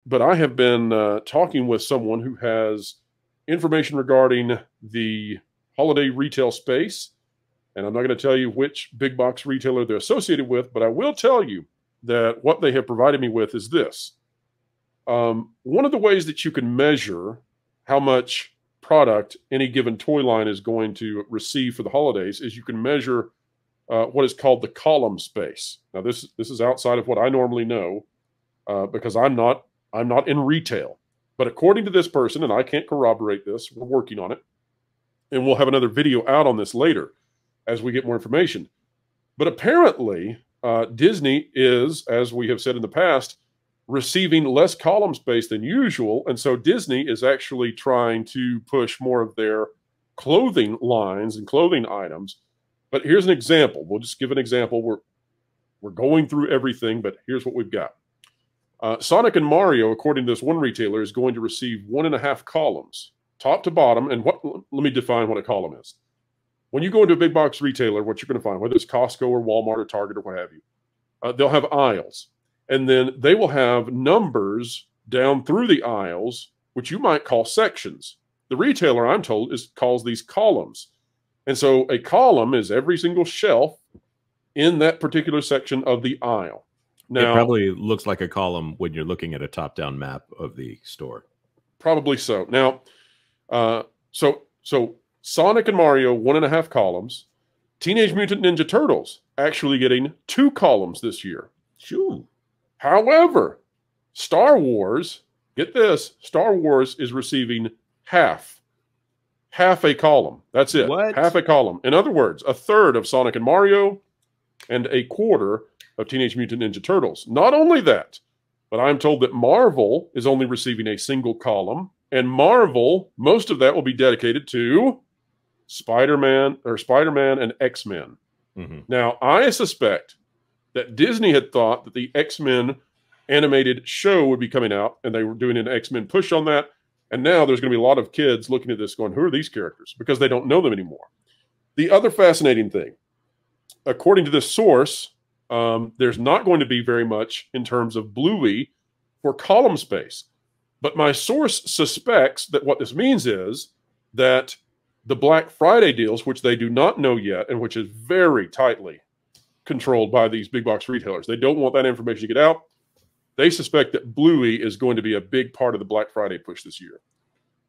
but I have been talking with someone who has information regarding the holiday retail space. And I'm not going to tell you which big box retailer they're associated with, but I will tell you that what they have provided me with is this. One of the ways that you can measure how much product any given toy line is going to receive for the holidays is you can measure what is called the column space. Now, this is outside of what I normally know because I'm not in retail. But according to this person, and I can't corroborate this, we're working on it, and we'll have another video out on this later as we get more information. But apparently, Disney is, as we have said in the past, receiving less column space than usual. And so Disney is actually trying to push more of their clothing lines and clothing items. But here's an example. We'll just give an example. We're going through everything, but here's what we've got. Sonic and Mario, according to this one retailer, is going to receive 1.5 columns, top to bottom. And let me define what a column is. When you go into a big box retailer, what you're going to find, whether it's Costco or Walmart or Target or what have you, they'll have aisles. And then they will have numbers down through the aisles, which you might call sections. The retailer, I'm told, calls these columns. And so a column is every single shelf in that particular section of the aisle. Now, it probably looks like a column when you're looking at a top-down map of the store. Probably so. Now, so Sonic and Mario, 1.5 columns. Teenage Mutant Ninja Turtles actually getting 2 columns this year. Sure. However, Star Wars, get this, Star Wars is receiving half a column. That's it. What? Half a column. In other words, a third of Sonic and Mario and a quarter of Teenage Mutant Ninja Turtles. Not only that, but I'm told that Marvel is only receiving a single column, and Marvel, most of that will be dedicated to Spider-Man and X-Men. Mm-hmm. Now, I suspect that Disney had thought that the X-Men animated show would be coming out, and they were doing an X-Men push on that. And now there's going to be a lot of kids looking at this going, who are these characters? Because they don't know them anymore. The other fascinating thing, according to this source, there's not going to be very much in terms of Bluey for column space. But my source suspects that what this means is that the Black Friday deals, which they do not know yet, and which is very tightly controlled by these big box retailers. They don't want that information to get out. They suspect that Bluey is going to be a big part of the Black Friday push this year.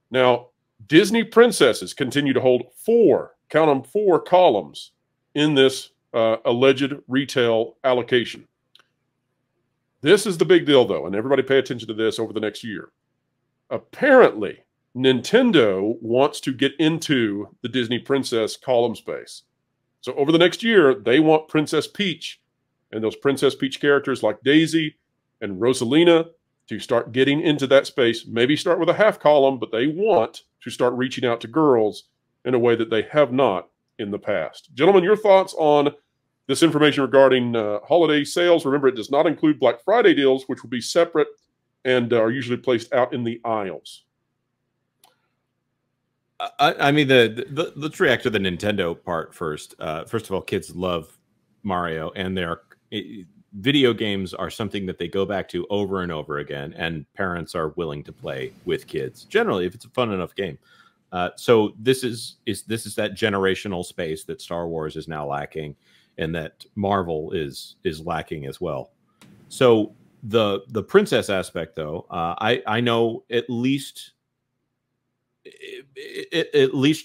Now, Disney princesses continue to hold 4 columns in this alleged retail allocation. This is the big deal, though, and everybody pay attention to this over the next year. Apparently, Nintendo wants to get into the Disney princess column space. So over the next year, they want Princess Peach and those Princess Peach characters like Daisy and Rosalina to start getting into that space. Maybe start with a half column, but they want to start reaching out to girls in a way that they have not in the past. Gentlemen, your thoughts on this information regarding holiday sales? Remember, it does not include Black Friday deals, which will be separate and are usually placed out in the aisles. I mean, let's react to the Nintendo part first. First of all, kids love Mario, and video games are something that they go back to over and over again, and parents are willing to play with kids generally if it's a fun enough game. So this is that generational space that Star Wars is now lacking, and that Marvel is lacking as well. So the princess aspect, though, I know at least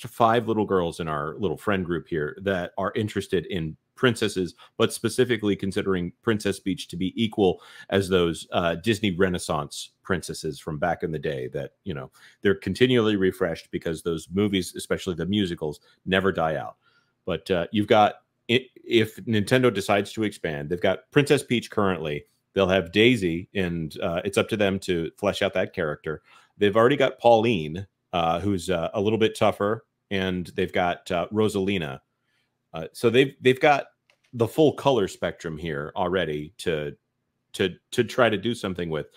5 little girls in our little friend group here that are interested in princesses, but specifically considering Princess Peach to be equal as those Disney Renaissance princesses from back in the day that, you know, they're continually refreshed because those movies, especially the musicals, never die out. But you've got, if Nintendo decides to expand, they've got Princess Peach currently. They'll have Daisy, and it's up to them to flesh out that character. They've already got Pauline, who's a little bit tougher, and they've got Rosalina. So they've got the full color spectrum here already to try to do something with.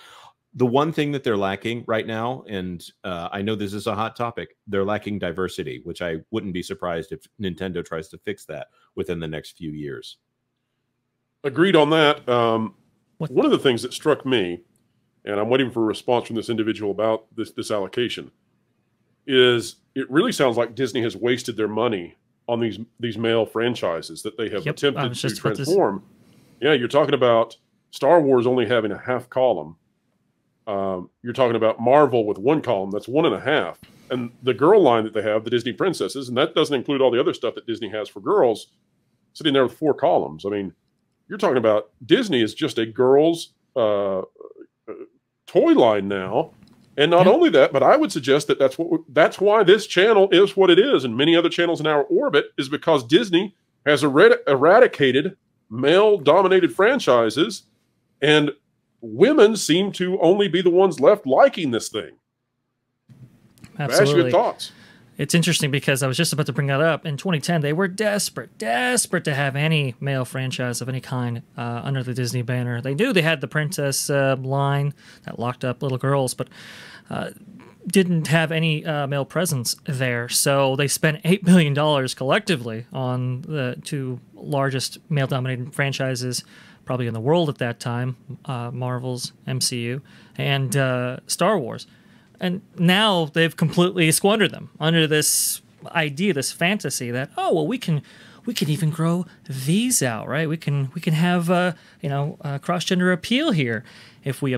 The one thing that they're lacking right now, and I know this is a hot topic, they're lacking diversity, which I wouldn't be surprised if Nintendo tries to fix that within the next few years. Agreed on that. One of the things that struck me, and I'm waiting for a response from this individual about this allocation, is it really sounds like Disney has wasted their money on these male franchises that they have attempted to transform. Yeah, you're talking about Star Wars only having a half column. You're talking about Marvel with one column. That's 1.5. And the girl line that they have, the Disney princesses, and that doesn't include all the other stuff that Disney has for girls, sitting there with 4 columns. I mean, you're talking about Disney is just a girls' toy line now. And not only that, but I would suggest that that's why this channel is what it is, and many other channels in our orbit, is because Disney has eradicated male-dominated franchises, and women seem to only be the ones left liking this thing. Absolutely. Vash, your thoughts? It's interesting because I was just about to bring that up. In 2010, they were desperate to have any male franchise of any kind under the Disney banner. They knew they had the princess line that locked up little girls, but didn't have any male presence there. So they spent $8 billion collectively on the 2 largest male-dominated franchises probably in the world at that time, Marvel's MCU and Star Wars. And now they've completely squandered them under this idea, this fantasy that, oh, well, we can even grow these out, right? We can have cross-gender appeal here if we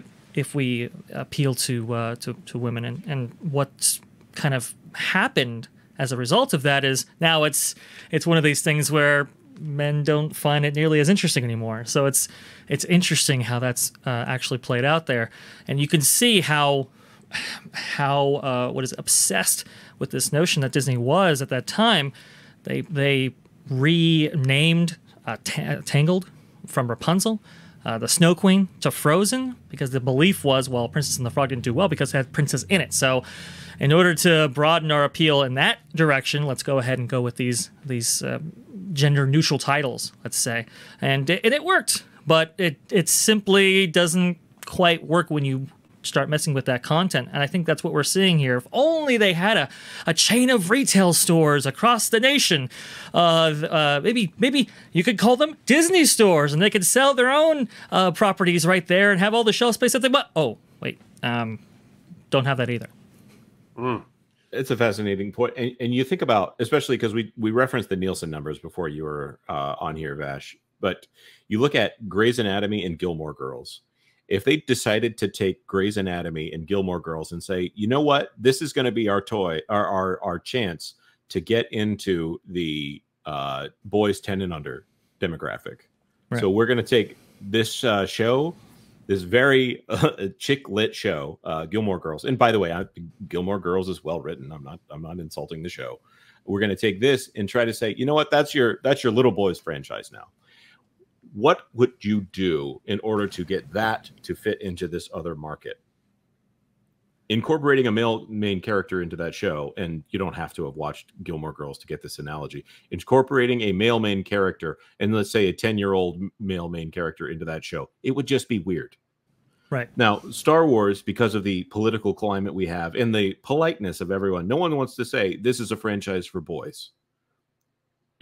appeal to women. And what's kind of happened as a result of that is now it's one of these things where men don't find it nearly as interesting anymore. So it's interesting how that's actually played out there, and you can see how obsessed with this notion that Disney was at that time. They renamed Tangled from Rapunzel, the Snow Queen, to Frozen, because the belief was, well, Princess and the Frog didn't do well because it had princess in it. So in order to broaden our appeal in that direction, let's go ahead and go with these gender neutral titles, let's say. And it worked, but it simply doesn't quite work when you start messing with that content. And I think that's what we're seeing here. If only they had a chain of retail stores across the nation, maybe you could call them Disney stores, and they could sell their own properties right there and have all the shelf space that they want. Oh, wait, don't have that either. It's a fascinating point. And you think about, especially because we referenced the Nielsen numbers before you were on here, Vash, but you look at Grey's Anatomy and Gilmore Girls. If they decided to take Grey's Anatomy and Gilmore Girls and say, you know what, this is going to be our our chance to get into the boys 10 and under demographic. Right. So we're going to take this show, this very chick lit show, Gilmore Girls. And by the way, Gilmore Girls is well written. I'm not insulting the show. We're going to take this and try to say, you know what, that's your little boys franchise now. What would you do in order to get that to fit into this other market? Incorporating a male main character into that show, and you don't have to have watched Gilmore Girls to get this analogy. Incorporating a male main character, and let's say a 10-year-old male main character into that show, it would just be weird. Right. Now, Star Wars, because of the political climate we have and the politeness of everyone, no one wants to say this is a franchise for boys.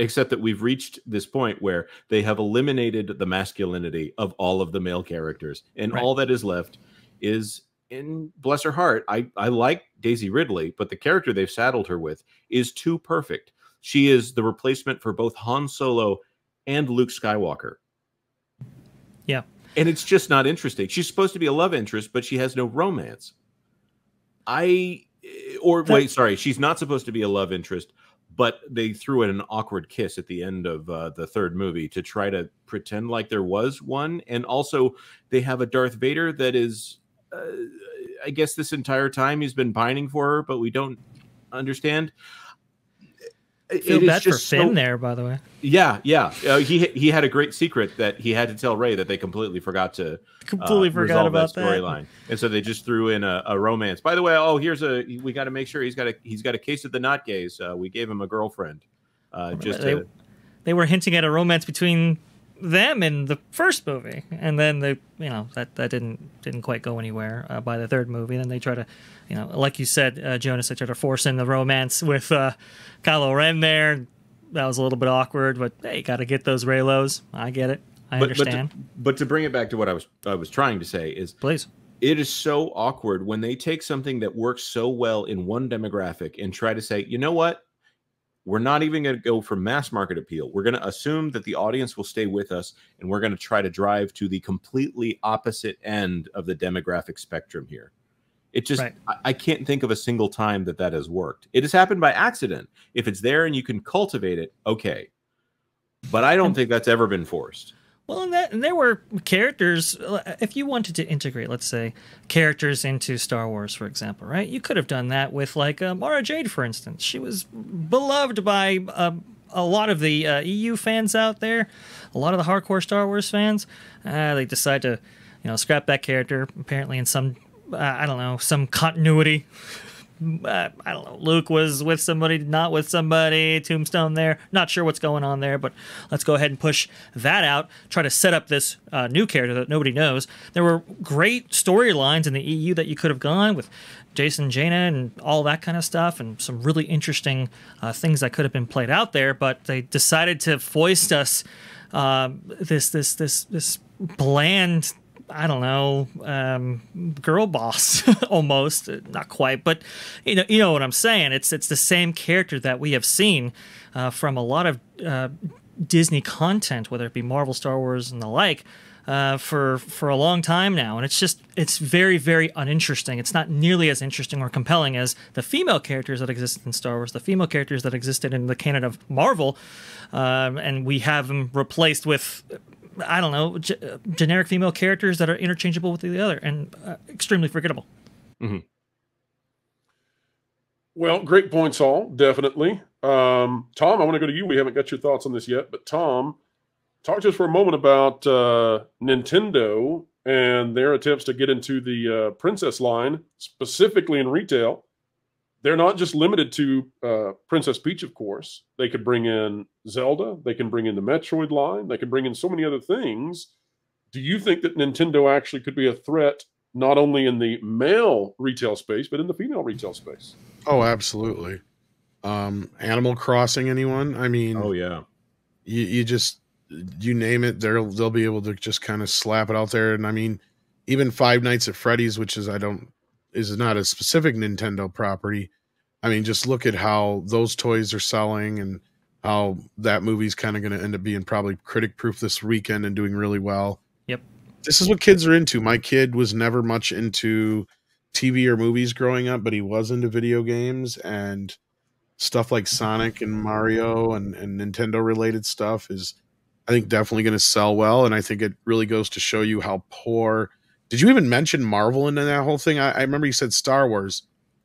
Except that we've reached this point where they have eliminated the masculinity of all of the male characters. And all that is left is, in bless her heart, I like Daisy Ridley, but the character they've saddled her with is too perfect. She is the replacement for both Han Solo and Luke Skywalker. Yeah. And it's just not interesting. She's supposed to be a love interest, but she has no romance. She's not supposed to be a love interest, but they threw in an awkward kiss at the end of the third movie to try to pretend like there was one. And also, they have a Darth Vader that is, I guess this entire time he's been pining for her, but we don't understand. I feel bad for Finn there, by the way. Yeah. He had a great secret that he had to tell Rey that they completely forgot to forgot about that storyline, and so they just threw in a romance. By the way, we got to make sure he's got a case of the not gays. We gave him a girlfriend. They were hinting at a romance between them in the first movie, and then that didn't quite go anywhere by the third movie. And then they try to, like you said, Jonas, they tried to force in the romance with Kylo Ren there. That was a little bit awkward, but hey, got to get those Reylos. I get it. I understand. But to bring it back to what I was trying to say is, please, It is so awkward when they take something that works so well in one demographic and try to say, you know what? We're not even going to go for mass market appeal. We're going to assume that the audience will stay with us, and we're going to try to drive to the completely opposite end of the demographic spectrum here. It just, Right. I can't think of a single time that that has worked. It has happened by accident. If it's there and you can cultivate it, okay. But I don't think that's ever been forced. Well, and there were characters, if you wanted to integrate, let's say, characters into Star Wars, for example, right? You could have done that with, like, Mara Jade, for instance. She was beloved by a lot of the EU fans out there, a lot of the hardcore Star Wars fans. They decide to, scrap that character, apparently in some, I don't know, some continuity. I don't know, Luke was with somebody, not with somebody, Tombstone there, not sure what's going on there, but let's go ahead and push that out, try to set up this new character that nobody knows. There were great storylines in the EU that you could have gone with Jason, Jaina, and all that kind of stuff, and some really interesting things that could have been played out there, but they decided to foist us this bland, I don't know, girl boss almost, not quite, but you know what I'm saying. It's the same character that we have seen from a lot of Disney content, whether it be Marvel, Star Wars, and the like, for a long time now, and it's very, very uninteresting. It's not nearly as interesting or compelling as the female characters that existed in Star Wars, the female characters that existed in the canon of Marvel, and we have them replaced with, I don't know, generic female characters that are interchangeable with the other and extremely forgettable. Mm-hmm. Well, great points, all, definitely. Tom, I want to go to you. We haven't got your thoughts on this yet, but Tom, talk to us for a moment about Nintendo and their attempts to get into the Princess line, specifically in retail. They're not just limited to Princess Peach, of course. They could bring in Zelda. They can bring in the Metroid line. They can bring in so many other things. Do you think that Nintendo actually could be a threat, not only in the male retail space, but in the female retail space? Oh, absolutely. Animal Crossing, anyone? I mean, oh yeah, you name it, they'll be able to just kind of slap it out there. And I mean, even Five Nights at Freddy's, which is not a specific Nintendo property. I mean, just look at how those toys are selling and how that movie's kind of going to end up being probably critic proof this weekend and doing really well. Yep. This is what kids are into. My kid was never much into TV or movies growing up, but he was into video games, and stuff like Sonic and Mario and Nintendo related stuff is, I think, definitely going to sell well. And I think it really goes to show you how poor. Did you even mention Marvel in that whole thing? I remember you said Star Wars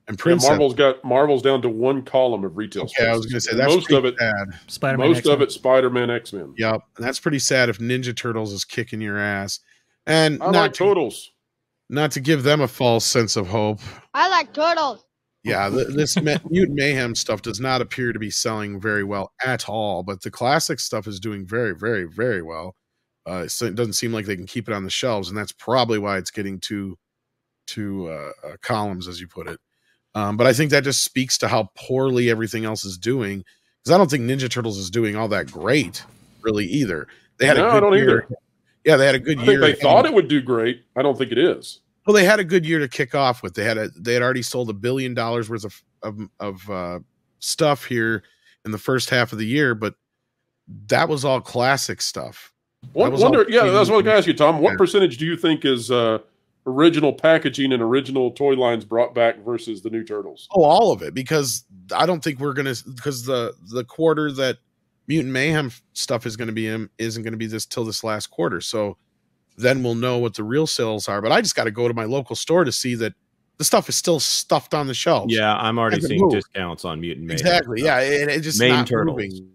and Princess. Yeah, Marvel's down to one column of retail. Okay, I was going to say that's most of it. Sad. Spider-Man, most X-Men. of it, Spider-Man, X-Men. Yep, and that's pretty sad if Ninja Turtles is kicking your ass. And I like Turtles. Not to give them a false sense of hope. I like turtles. Yeah, this Mutant Mayhem stuff does not appear to be selling very well at all, but the classic stuff is doing very, very, very well. So it doesn't seem like they can keep it on the shelves, and that's probably why it's getting two columns, as you put it. But I think that just speaks to how poorly everything else is doing, because I don't think Ninja Turtles is doing all that great, really, either. They had a good I don't year. either. Yeah, they had a good year. They thought it would do great. I don't think it is. Well, they had a good year to kick off with. They had already sold $1 billion worth of stuff here in the first half of the year, but that was all classic stuff. That's what I was going to ask you, Tom. What percentage do you think is original packaging and original toy lines brought back versus the new Turtles? Oh, all of it, because I don't think because the quarter that Mutant Mayhem stuff is going to be in isn't going to be till this last quarter. So then we'll know what the real sales are. But I just got to go to my local store to see that the stuff is still stuffed on the shelves. Yeah, I'm already seeing discounts on Mutant Mayhem. Exactly. Yeah, it just Main not Turtles. moving.